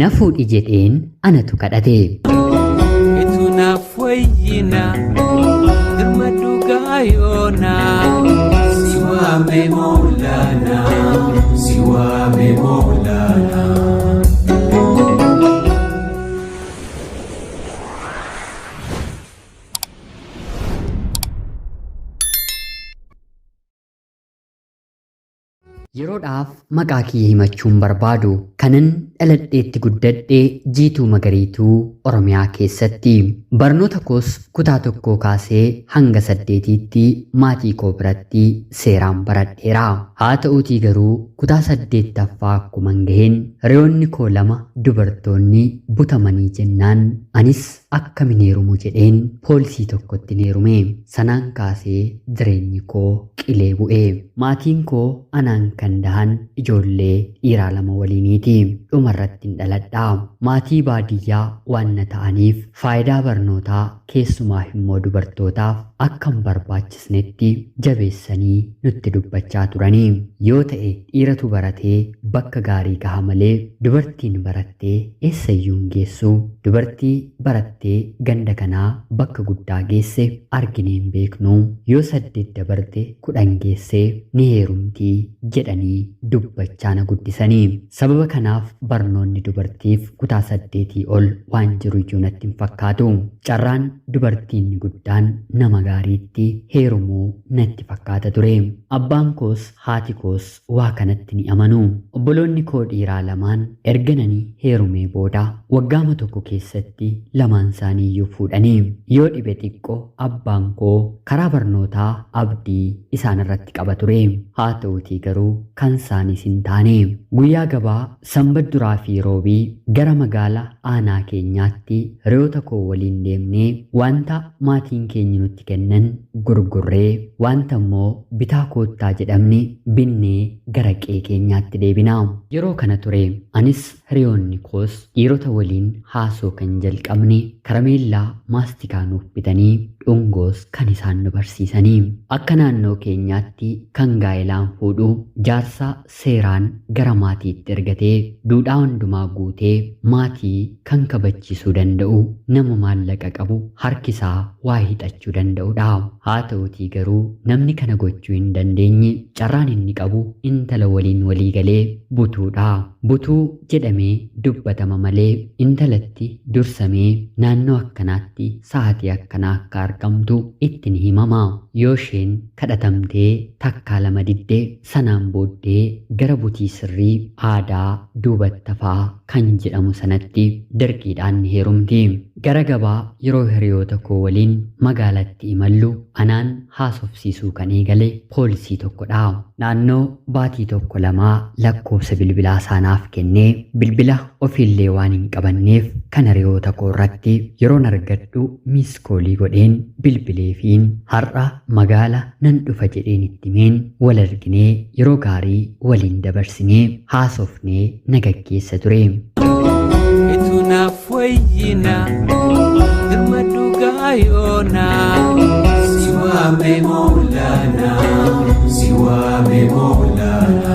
na fuudhi jedheen anatu kadhate. Itu naaf wayyina dirma dhugaayona siwaame Maulana siwaame Maulana. Yeroodhaaf maqaa kiyya himachuun barbaadu kanan dhaladheetti guddadhee Jiituu Magariituu Oromiyaa keessatti barnoota koos kutaa tokkoo kaasee hanga 8tti maatii koo biratti seeraan baradheera. Haa ta'uutii garuu kutaa 8ffaa akkuman gaheen hiriyoonni koo 2 dubartoonni butamanii jennaan anis akkamiin heerumu jedheen poolisii tokkotti heerume. Sanaan kaasee jireenyi koo qilee bu'e. Maatiin koo anaan kan dahan ijoollee dhiiraa 2 waliiniiti. Dhumarratti dhaladhaa. Maatii baadiyyaa waan ta'aniif faayidaa barnootaa keessumaa immoo dubartootaaf akka hin barbaachisnetti jabeessanii nutti dubbachaa turanii. Yoo ta'e dhiiratu baratee bakka gaarii gaha malee dubartiin barattee eessayyuu hin geessu. Dubartii barattee ganda kanaa bakka guddaa geesse arginee hin beeknu. Yoo 8 dabarte 10 geessee ni heerumtii jedhanii dubbachaa na guddisanii. Sababa kanaaf barnoonni dubartiif kutaa 8 ol waan jiru iyyuu natti hin fakkaatu. Carraan dubartiin guddaan nama gaariitti heerumuu natti fakkaata ture. Abbaan koos haati koos waa kanatti ni amanu. Obboloonni koo dhiiraa 2 ergananii heerumee booda waggaama tokko keessatti 2 isaanii iyyuu fuudhanii. Yoo dhibe xiqqoo abbaan koo karaa barnootaa abdii isaan irratti qaba ture. Haa ta'uutii garuu kan isaaniis hin taane. Guyyaa gabaa Sanbata duraa fi roobii gara magaala aanaa keenyaatti hiriyoota koo waliin deemnee wanta maatiin keenya nutti kennan gurgurree wanta immoo bitaa koottaa jedhamne binnee gara qe'ee keenyaatti deebina. Yeroo kana ture anis hiriyoonni koos dhiirota waliin haasoo kan jalqabne karameellaa maastikaa nuuf bitanii dhungoos kan isaan nu barsiisanii. Akka naannoo keenyaatti kan gaa'ilaan fuudhu jaarsa seeraan gara maatiitti ergatee duudhaa hundumaa guutee maatii kan kabachiisuu danda'u nama maallaqa qabu harkisaa waa hidhachuu danda'udha. Haa ta'uutii garuu namni kana gochuu hin dandeenye carraan inni qabu intala waliin walii galee butuudha. Butuu jedhamee dubbatama malee intalatti dursamee naannoo akkanaatti sa'aatii akkanaa akka argamtu itti ni himama. Yoo isheen kadhatamtee takkaa 2 diddee sanaan booddee gara butii sirrii aadaa duubattafaa kan jedhamu sanatti dirqiidhaan ni heerumti. Gara gabaa yeroo hiriyoota koo waliin magaalatti imallu anaan haasofsiisuu kan eegale poolisii tokkodha. Naannoo baatii 1-2 lakkoofsa bilbilaa isaanaaf kennee bilbila ofiillee waan hin qabanneef kan hiriyoota koo irratti yeroon argadhu miiskoolii godheen bilbileefiin har'a magaala nan dhufa jedheen itti himeen wal arginee yeroo gaarii waliin dabarsinee haasofnee nagaggeessa ture. Itu naaf wayyina dirma dhugaayona siwaame Maulana siwaame Maulana.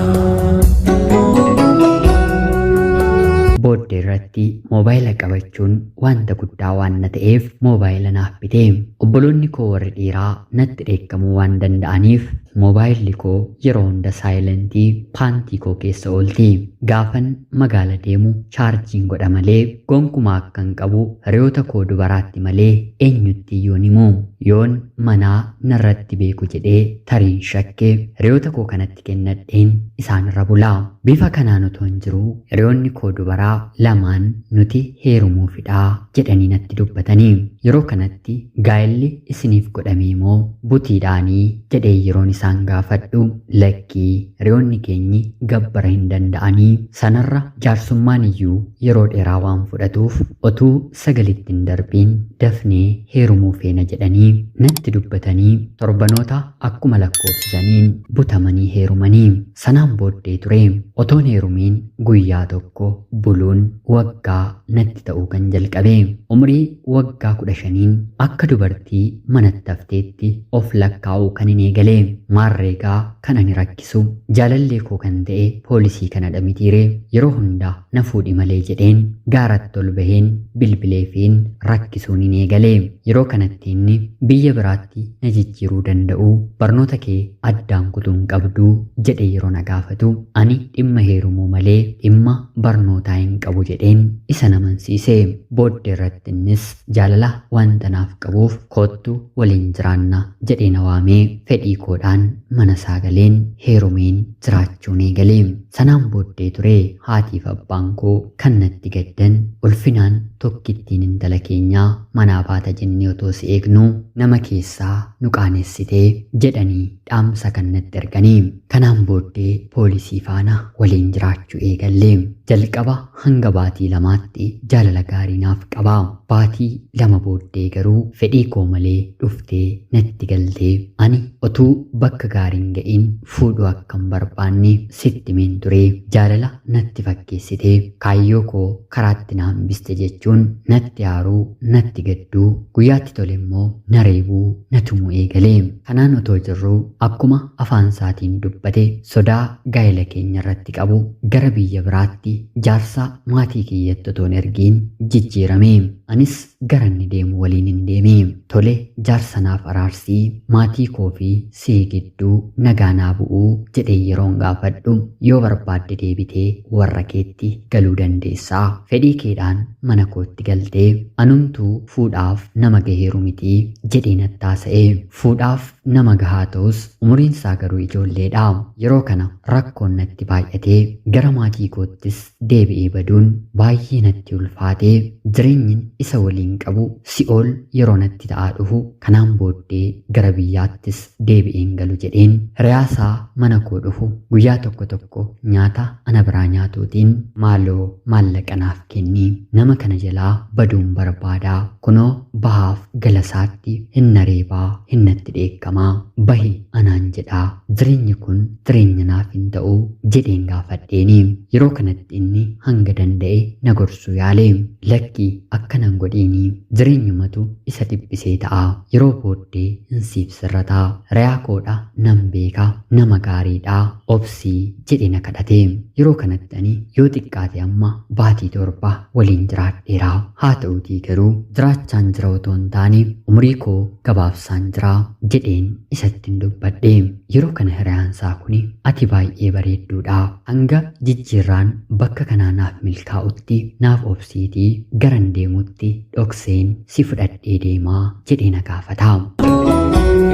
Booddee irratti moobaayila qabachuun wanta guddaa waan na ta'eef moobaayila naaf bite. Obboloonni koo warri dhiiraa natti dheekkamuu waan danda'aniif moobaayilli koo yeroo hunda saayilentii paantii koo keessa oolti. Gaafan magaala deemu chaarjiin godha malee gonkumaa akkan qabu hiriyoota koo dubaraatti malee eenyutti iyyuu hin himu. Yoon manaa narratti beeku jedhee tariin shakkee hiriyoota koo kanatti kennadheen isaanirra bula. Bifa kanaan otoo hin jiru hiriyoonni koo dubaraa 2 nuti heerumuufidhaa jedhanii natti dubbatanii. Yeroo kanatti gaa'elli isiniif godhamee moo butiidhaanii jedhee yeroon isaan gaafadhu lakkii hiriyoonni keenyi gabbara hin danda'anii sanarra jaarsummaan iyyuu yeroo dheeraa waan fudhatuuf otuu sagalitti hin darbiin dafnee heerumuu feena jedhanii natti dubbatanii torbanoota akkuma lakkoofsisaniin butamanii heerumanii. Sanaan booddee ture otoon heerumiin guyyaa tokko buluun waggaa natti ta'uu kan jalqabe. Umrii waggaa 15 akka dubartii manatti hafteetti of lakkaa'uu kan hin eegale. maarreegaa kan ani rakkisu jaalallee koo kan ta'e poolisii kanadha mitiiree yeroo hundaa na fuudhi malee jedheen gaaratti ol baheen bilbileefiin rakkisuun hin eegalee yeroo kanatti inni biyya biraatti na jijjiiruu danda'u barnoota kee addaan kutuun qabduu jedhe yeroo na gaafatu ani dhimma heerumuu malee dhimma barnootaa hin qabu jedheen isa namansiise booddee irratti innis jaalala wanta naaf qabuuf koottu waliin jiraanna jedhee na waamee fedhii koodhaan mana isaa galeen heerumeen jiraachuun eegalee sanaan booddee ture haatiif abbaan koo kan natti gaddan ulfinaan tokkittiin intala keenyaa manaa baata jennee otoo si eegnu nama keessaa nu qaanessitee jedhanii dhaamsa kan natti erganii kanaan booddee poolisii faana waliin jiraachuu eegallee jalqaba hanga baatii lamaatti jaalala gaarii naaf qabaa baatii lama booddee garuu fedhii koo malee dhuftee natti galtee ani otuu bakka gaariin ga'iin fuudhuu akkan barbaanne sitti meen ture jaalala natti fakkeessitee kaayyoo koo karaatti na hambiste jechuun natti aaruu natti gadduu guyyaatti tole immoo na reebuu na tumuu eegalee kanaan otoo jirruu akkuma afaan isaatiin dubbate sodaa gaa'ela keenya irratti qabu gara biyya biraatti jaarsa maatii kiyyatti otoon ergiin jijjiirame anis gara inni deemu waliin hin deeme tole jaarsanaaf araarsii maatii koo fi sii gidduu nagaanaa bu'uu jedhee yeroon gaafadhu yoo barbaadde deebitee warra keetti galuu dandeessaa fedhii keedhaan mana kootti galtee anumtuu fuudhaaf nama gaheeru mitii jedhee natti haasa'e fuudhaaf nama gahaa ta'us umuriinsaa garuu ijoolleedha yeroo kana rakkoon natti baay'atee gara maatii koottis deebi'ee baduun baay'ee natti ulfaatee jireenyin isa waliin qabu si'ool yeroo natti ta'aa dhufu kanaan booddee gara biyyaattis deebi'een galu jedheen hiriyaasaa mana koo dhufu guyyaa tokko tokko nyaata ana biraa nyaatuutiin maaloo maallaqa naaf kenni nama kana jalaa baduun barbaadaa kunoo bahaaf galasaatti hin nareebaa hin natti dheekkamaa bahi anaan jedhaa jireenyi kun jireenya naaf hin ta'u jedheen gaafadheeni yeroo kanatti inni hanga danda'e na gorsuu yaale lakkii akkanan godheeni jireenyumatu isa dhiphisee ta'a yeroo booddee hin siif sirrataa riyaa koodha nan beeka nama gaariidha obsii jedhe na kadhate yeroo kanatti ani yoo xiqqaate amma baatii 7 waliin jiraadheera haa ta'uutii garuu jiraachaan jira otoo hin taane umurii koo gabaabsaan jira jedheen isatti hin dubbadhe yeroo kana hiriyaansaa kuni ati baay'ee bareedduudha hanga jijjiirraan bakka kanaa naaf milkaa'utti naaf obsiitii garan deemutti dhokseen si fudhadhee deemaa jedhee na gaafata.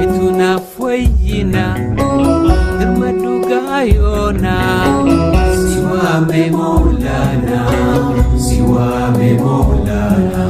Itu naaf wayyina dirma dhugaa yoonaa si waame moolaana si waame moolaana.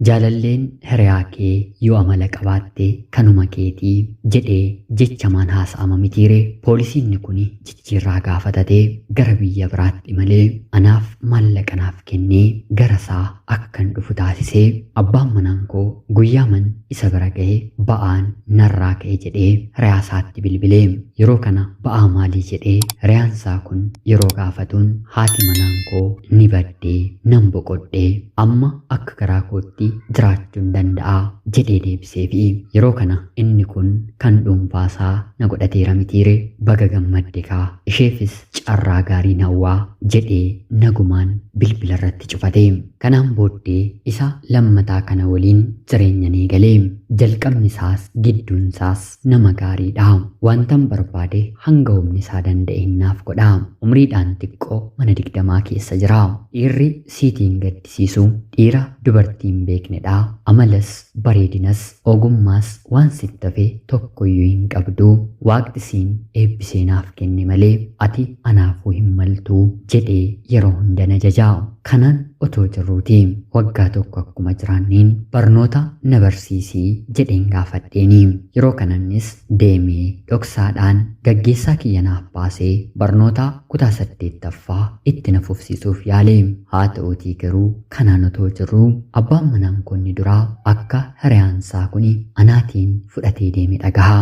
Jaalalleen hiriyaa kee yoo amala qabaatte kanuma keetii jedhee jechamaan haasa'ama mitiire poolisiin kun jijjiirraa gaafatatee gara biyya biraatti malee anaaf maallaqa naaf kennee gara isaa akkan dhufu taasisee abbaan manaan koo guyyaaman isa bira ga'ee ba'aan narraa ka'e jedhee hiriyaasaatti bilbilee yeroo kana ba'aa maalii jedhee hiriyaansaa kun yeroo gaafatuun haati manaan koo ni baddee nan boqodhee amma akka garaa kootti jiraachuun danda'a jedhee deebisee fi yeroo kana inni kun kan dhuunfaasaa na godhateera mitiire baga gammadde kaa isheefis carraa gaarii hawwaa jedhee nagumaan bilbila irratti cufate kanaan booddee isa lammataa kana waliin jireenya ni galee jalqabni isaas gidduun isaas nama gaariidha wantan barbaade hanga humni isaa danda'e naaf godha umriidhaan xiqqoo mana 20 keessa jira dhiirri siitiin gaddisiisu dhiira dubartiin beeknedha amalas bareedinas ogummaas waan sitti hafe tokkoyyuu hin qabdu waaqni siin eebbisee naaf kenne malee ati anaafuu hin maltuu jedhee yeroo hunda na jajaa kanaan otoo jirruuti waggaa tokko akkuma jiraanneen barnoota na barsiisii jedheen gaafadheeni yeroo kanannis deemee dhoksaadhaan gaggeessaa kiyya naaf baasee barnoota kutaa 8ffaa itti na fufsiisuuf yaale haa ta'uutii garuu kanaan otoo jirruu abbaan manaan konni duraa akka hiriyaansaa kuni anaatiin fudhatee deeme dhagaha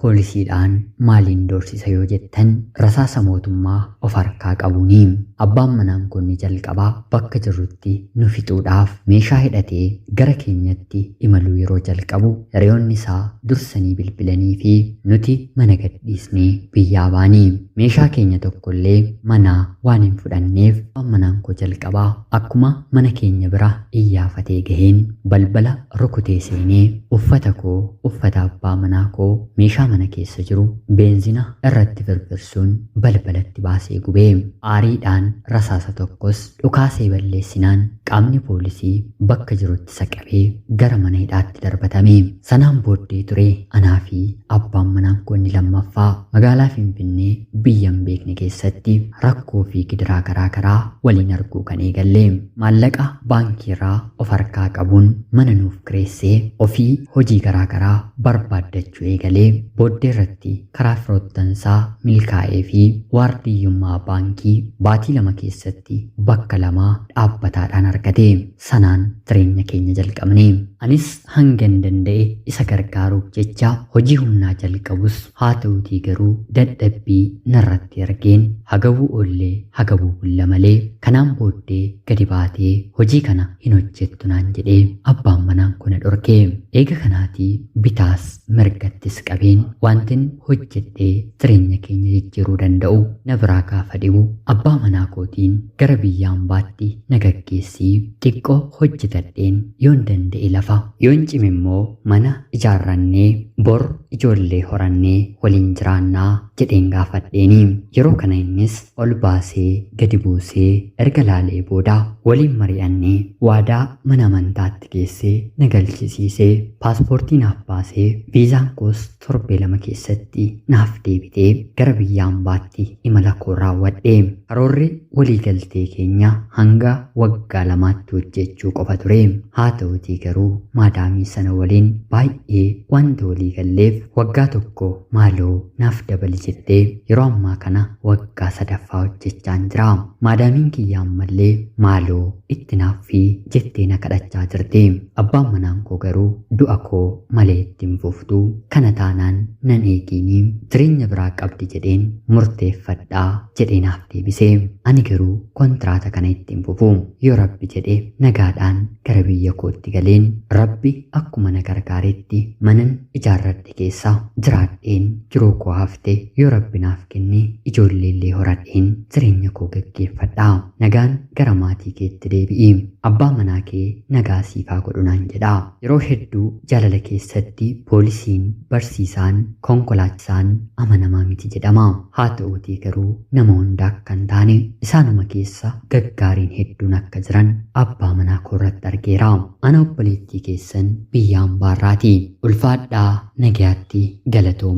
poolisiidhaan maaliin doorsisa yoo jettan rasaasa mootummaa of harkaa qabuuni abbaan manaan konni jalqabaa bakka jirrutti nu fixuudhaaf meeshaa hidhatee gara keenyatti imaluu yeroo jalqabu hiriyoonni isaa dursanii bilbilanii fi nuti mana gadhiisnee biyyaa baanii. Meeshaa keenya tokkollee manaa waan hin fudhanneef manaan koo jalqabaa akkuma mana keenya bira iyyafatee gaheen balbala rukutee seenee uffata koo, uffata abbaa manaa koo, meeshaa mana keessa jiru beenzina irratti firfirsuun balbalatti baasee gubee. Aariidhaan rasaasa tokkos dhukaasee balleessinaan qaamni poolisii bakka jirutti saqabee gara mana hidhaatti darbatame. Sanaan booddee ture anaa fi abbaan manaan koo inni lammaffaa magaalaa Finfinnee biyya hin beekne keessatti rakkoo fi gidiraa garaa waliin arguu kan eegalle. Maallaqa baankiirraa of harkaa qabuun mana nuuf kireessee ofii hojii garaa barbaaddachuu eegalee booddee irratti karaa firoottansaa milkaa'ee fi waardiyyummaa baankii baatii 2 keessatti bakka 2 dhaabbataadhaan argate. Sanaan jireenya keenya jalqabne. Anis hanga hin danda'e isa gargaaruuf jecha hojii humnaa jalqabus haa ta'uutii garuu dadhabbii narratti argeen hagabuu oollee hagabuu bulla malee kanaan booddee gadi baatee hojii kana hin hojjettu naan jedhee abbaan manaan kuna dhorke. Eega kanaatii bitaas mirgattis qabeen wantin hojjedhee jireenya keenya jijjiiruu danda'u na biraa gaafa dhibu abbaa manaa kootiin gara biyya ambaatti na gaggeessii xiqqoo hojjetadheen yoon danda'e lafa yoon cime immoo mana ijaarrannee bor ijoollee horannee waliin jiraannaa jedheen gaafadheeni. Yeroo kana innis ol baasee gadi buusee erga laalee booda waliin mari'annee waadaa mana amantaatti geessee na galchisiisee paaspoortii naaf baasee viizaan koos torbee 2 keessatti naaf deebitee gara biyya ambaatti imala koo raawwadhe. Karoorri waliigaltee keenya hanga waggaa 2tti hojjechuu qofa ture. Haa ta'uutii garuu maadaamii sana waliin baay'ee wanta waliigalleef waggaa 1 maaloo naaf dabali jettee yeroo ammaa kana waggaa 3ffaa hojjechaan jira. Maadaamiin kiyya ammallee maaloo itti naaffii jettee na kadhachaa jirti. Abbaan manaan koo garuu du'a koo malee ittiin fuftuu kana taanaan nan eegiinii jireenya biraa qabdi jedheen murteeffadhaa jedhee naaf deebise. Ani garuu kontraata kana ittiin fufu yoo rabbi jedhe nagaadhaan gara biyya kootti galeen rabbi akkuma na gargaaretti manan ijaarradhe keessa jiraadheen jiruu koo hafte yoo rabbi naaf kenne ijoolleellee horadheen jireenya koo gaggeeffadhaa. Nagaan gara maatii keetti deebi'i. Abbaa manaa kee nagaa siifaa godhu naan jedha. Yeroo hedduu jaalala keessatti poolisiin, barsiisaan, konkolaachisaan amanamaa miti jedhama. Haa ta'uutii garuu nama hunda akka hin taane isaanuma keessa gaggaariin hedduun akka jiran abbaa manaa koo irratti argeera. Ana obboleettii keessan biyya ambaarraati. Ulfaadhaa nagayaatti galatooma.